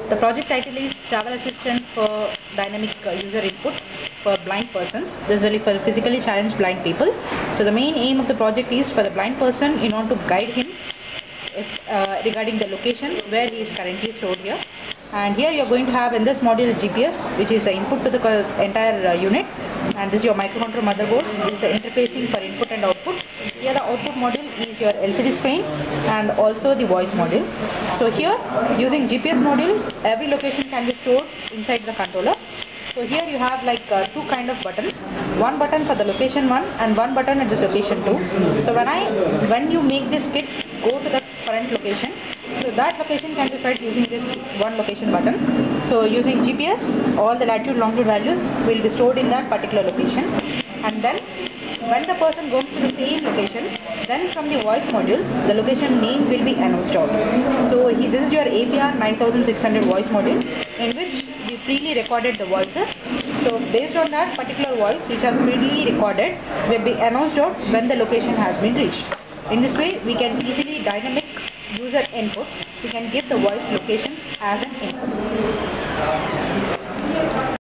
The project title is Travel Assistant for Dynamic User Input for Blind Persons. This is really for physically challenged blind people. So the main aim of the project is for the blind person in order to guide him regarding the locations where he is currently stored here. And here you are going to have in this module GPS, which is the input to the entire unit, and this is your microcontroller motherboard. This is the interfacing for input and output. Here the output module is your LCD screen and also the voice module. So here using GPS module, every location can be stored inside the controller. So here you have like two kind of buttons, one button for the location 1 and one button at this location 2. So when you make this kit go to the current location, so that location can be fed using this one location button. So using GPS, all the latitude longitude values will be stored in that particular location, and then when the person goes to the same location, then from the voice module the location name will be announced out. So this is your APR 9600 voice module, in which we freely recorded the voices. So based on that particular voice which has freely recorded will be announced out when the location has been reached. In this way we can easily dynamic user input. We can give the voice locations as an input.